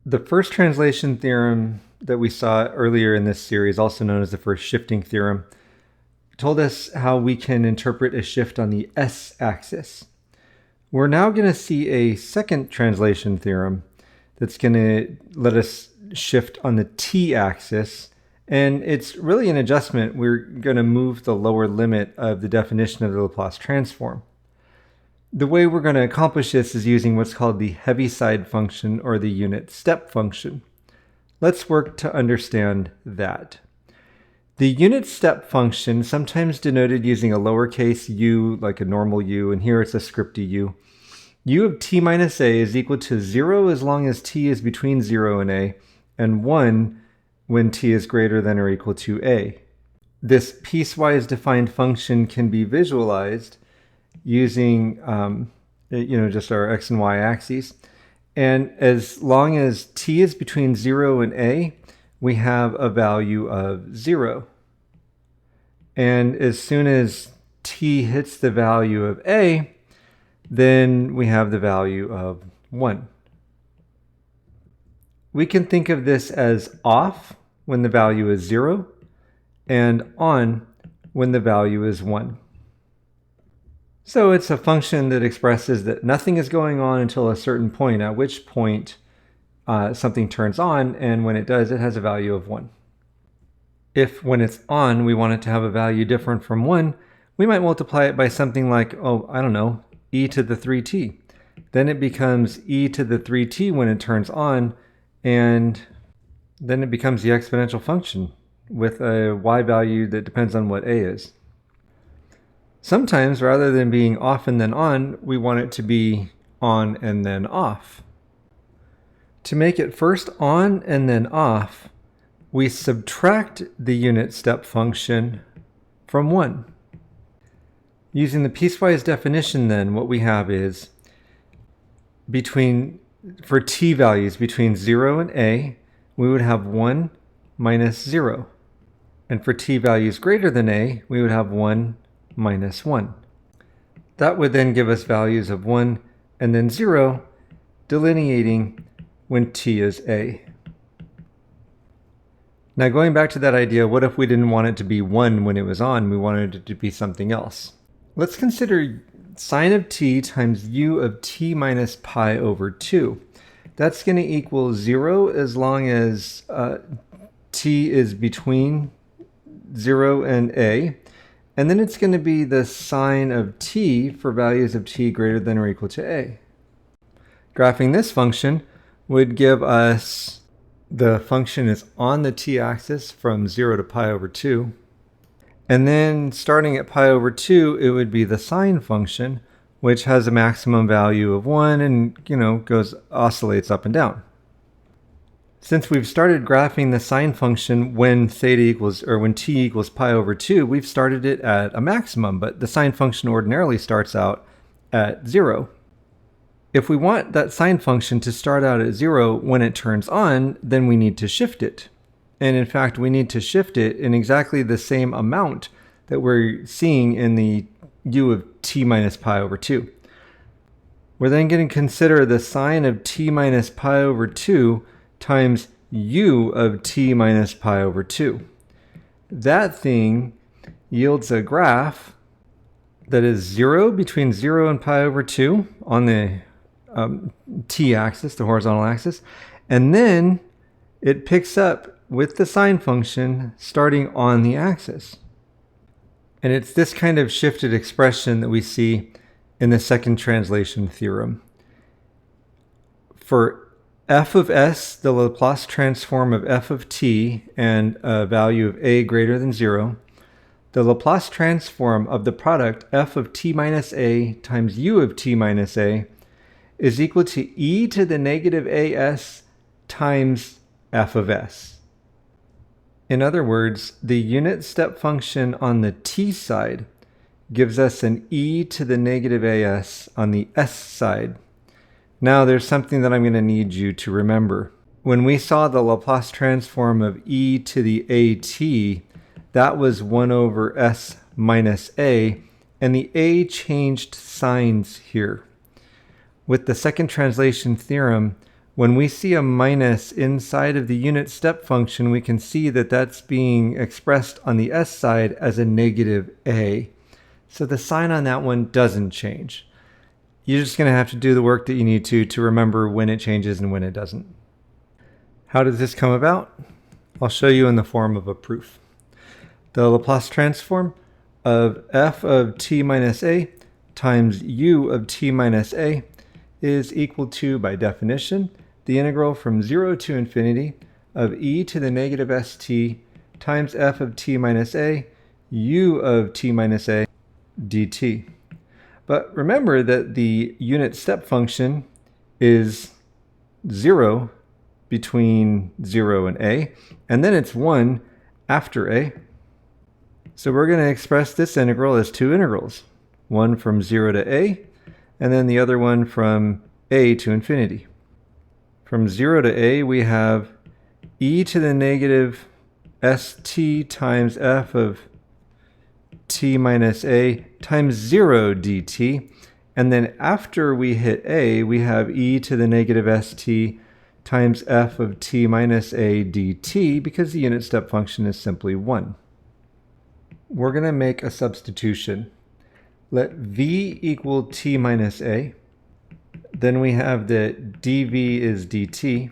The first translation theorem that we saw earlier in this series, also known as the first shifting theorem, told us how we can interpret a shift on the s-axis. We're now going to see a second translation theorem that's going to let us shift on the t-axis, and it's really an adjustment. We're going to move the lower limit of the definition of the Laplace transform. The way we're going to accomplish this is using what's called the Heaviside function or the unit step function. Let's work to understand that. The unit step function, sometimes denoted using a lowercase u, like a normal u, and here it's a scripty u. U of t minus a is equal to 0 as long as t is between 0 and a, and 1 when t is greater than or equal to a. This piecewise defined function can be visualized using just our x and y axes. And as long as t is between 0 and a, we have a value of 0. And as soon as t hits the value of a, then we have the value of 1. We can think of this as off when the value is 0 and on when the value is 1. So it's a function that expresses that nothing is going on until a certain point, at which point something turns on, and when it does, it has a value of 1. If when it's on, we want it to have a value different from 1, we might multiply it by something like, e to the 3t. Then it becomes e to the 3t when it turns on, and then it becomes the exponential function with a y value that depends on what a is. Sometimes, rather than being off and then on, we want it to be on and then off. To make it first on and then off, we subtract the unit step function from 1. Using the piecewise definition then, what we have is for t values between 0 and a, we would have 1 minus 0. And for t values greater than a, we would have 1 minus 1. That would then give us values of 1 and then 0, delineating when t is a. Now going back to that idea, what if we didn't want it to be 1 when it was on, we wanted it to be something else? Let's consider sine of t times u of t minus pi over 2. That's going to equal 0 as long as t is between 0 and a. And then it's going to be the sine of t for values of t greater than or equal to a. Graphing this function would give us the function is on the t-axis from 0 to pi over 2. And then starting at pi over 2, it would be the sine function, which has a maximum value of 1 and, oscillates up and down. Since we've started graphing the sine function when t equals pi over 2, we've started it at a maximum, but the sine function ordinarily starts out at 0. If we want that sine function to start out at 0 when it turns on, then we need to shift it. And in fact, we need to shift it in exactly the same amount that we're seeing in the u of t minus pi over 2. We're then going to consider the sine of t minus pi over 2 times u of t minus pi over 2. That thing yields a graph that is 0 between 0 and pi over 2 on the t-axis, the horizontal axis, and then it picks up with the sine function starting on the axis. And it's this kind of shifted expression that we see in the second translation theorem. For f of s, the Laplace transform of f of t, and a value of a greater than 0, the Laplace transform of the product f of t minus a times u of t minus a is equal to e to the negative as times f of s. In other words, the unit step function on the t side gives us an e to the negative as on the s side. Now there's something that I'm going to need you to remember. When we saw the Laplace transform of e to the at, that was 1 over s minus a, and the a changed signs here. With the second translation theorem, When we see a minus inside of the unit step function, we can see that that's being expressed on the s side as a negative a. So the sign on that one doesn't change. You're just going to have to do the work that you need to remember when it changes and when it doesn't. How does this come about? I'll show you in the form of a proof. The Laplace transform of f of t minus a times u of t minus a is equal to, by definition, the integral from 0 to infinity of e to the negative st times f of t minus a u of t minus a dt. But remember that the unit step function is 0 between 0 and a, and then it's 1 after a. So we're going to express this integral as two integrals, one from 0 to a, and then the other one from a to infinity. From 0 to a, we have e to the negative st times f of t minus a times 0 dt. And then after we hit a, we have e to the negative st times f of t minus a dt, because the unit step function is simply 1. We're going to make a substitution. Let v equal t minus a. Then we have that dv is dt,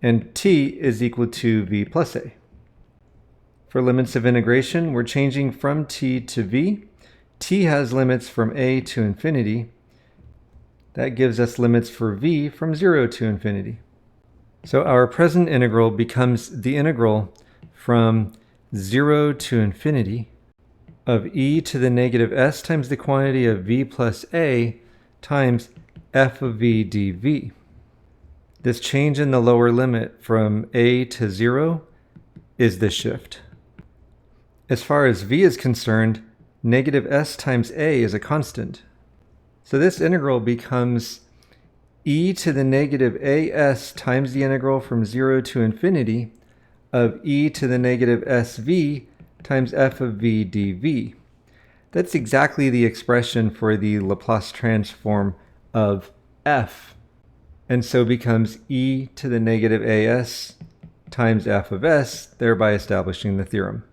and t is equal to v plus a. For limits of integration, we're changing from t to v. T has limits from a to infinity. That gives us limits for v from 0 to infinity. So our present integral becomes the integral from 0 to infinity of e to the negative s times the quantity of v plus a times f of v dv. This change in the lower limit from a to 0 is the shift. As far as v is concerned, negative s times a is a constant. So this integral becomes e to the negative as times the integral from 0 to infinity of e to the negative sv times f of v dv. That's exactly the expression for the Laplace transform of f, and so becomes e to the negative as times f of s, thereby establishing the theorem.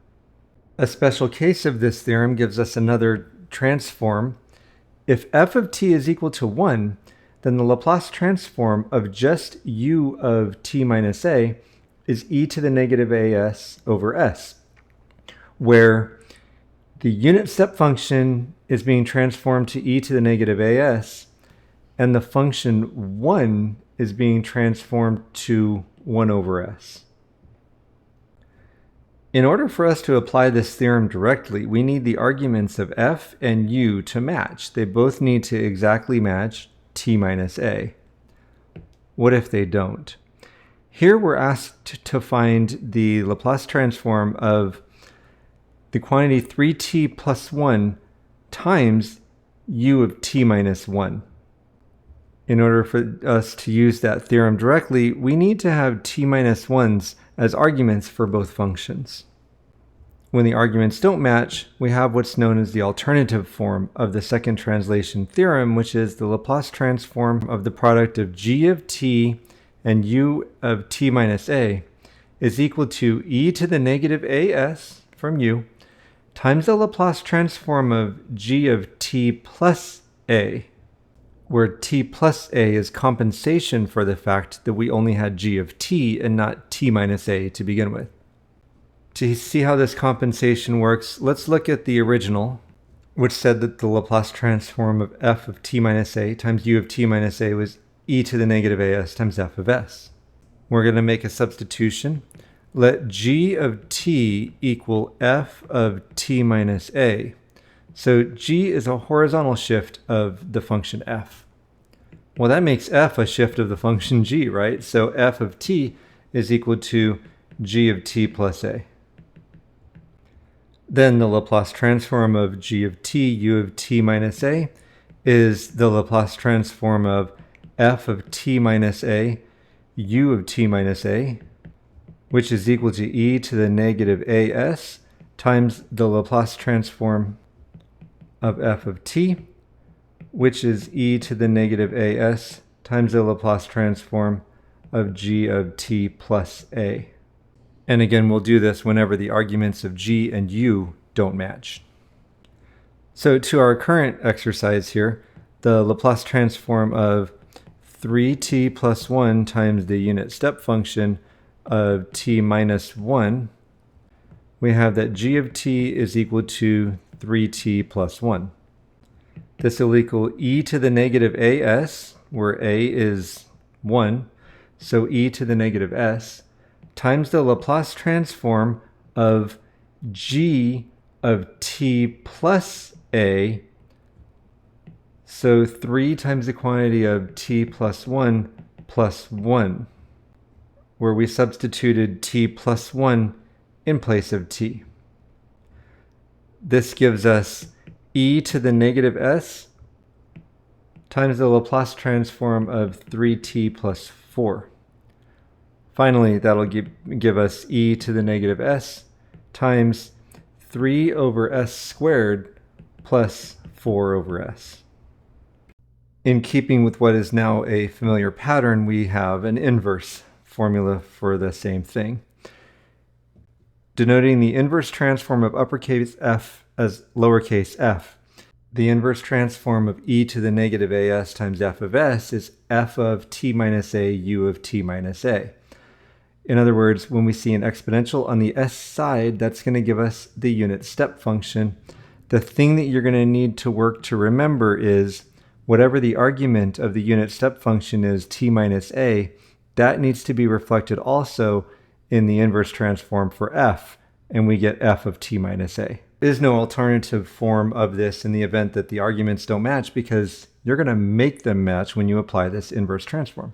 A special case of this theorem gives us another transform. If f of t is equal to 1, then the Laplace transform of just u of t minus a is e to the negative as over s, where the unit step function is being transformed to e to the negative as, and the function 1 is being transformed to 1 over s. In order for us to apply this theorem directly, we need the arguments of f and u to match. They both need to exactly match t minus a. What if they don't? Here we're asked to find the Laplace transform of the quantity 3t plus 1 times u of t minus 1. In order for us to use that theorem directly, we need to have t minus 1s as arguments for both functions. When the arguments don't match, we have what's known as the alternative form of the second translation theorem, which is the Laplace transform of the product of g of t and u of t minus a is equal to e to the negative as from u times the Laplace transform of g of t plus a, where t plus a is compensation for the fact that we only had g of t and not t minus a to begin with. To see how this compensation works, let's look at the original, which said that the Laplace transform of f of t minus a times u of t minus a was e to the negative as times f of s. We're going to make a substitution. Let g of t equal f of t minus a. So g is a horizontal shift of the function f. Well, that makes f a shift of the function g, right? So f of t is equal to g of t plus a. Then the Laplace transform of g of t, u of t minus a, is the Laplace transform of f of t minus a, u of t minus a, which is equal to e to the negative as times the Laplace transform of f of t, which is e to the negative as times the Laplace transform of g of t plus a. And again, we'll do this whenever the arguments of g and u don't match. So to our current exercise here, the Laplace transform of 3t plus 1 times the unit step function of t minus 1, we have that g of t is equal to 3t plus 1. This will equal e to the negative as, where a is 1, so e to the negative s, times the Laplace transform of g of t plus a, so 3 times the quantity of t plus 1, where we substituted t plus 1 in place of t. This gives us e to the negative s times the Laplace transform of 3t plus 4. Finally, that'll give us e to the negative s times 3 over s squared plus 4 over s. In keeping with what is now a familiar pattern, we have an inverse formula for the same thing. Denoting the inverse transform of uppercase f as lowercase f, the inverse transform of e to the negative as times f of s is f of t minus a u of t minus a. In other words, when we see an exponential on the s side, that's going to give us the unit step function. The thing that you're going to need to work to remember is whatever the argument of the unit step function is, t minus a, that needs to be reflected also in the inverse transform for f, and we get f of t minus a. There is no alternative form of this in the event that the arguments don't match, because you're going to make them match when you apply this inverse transform.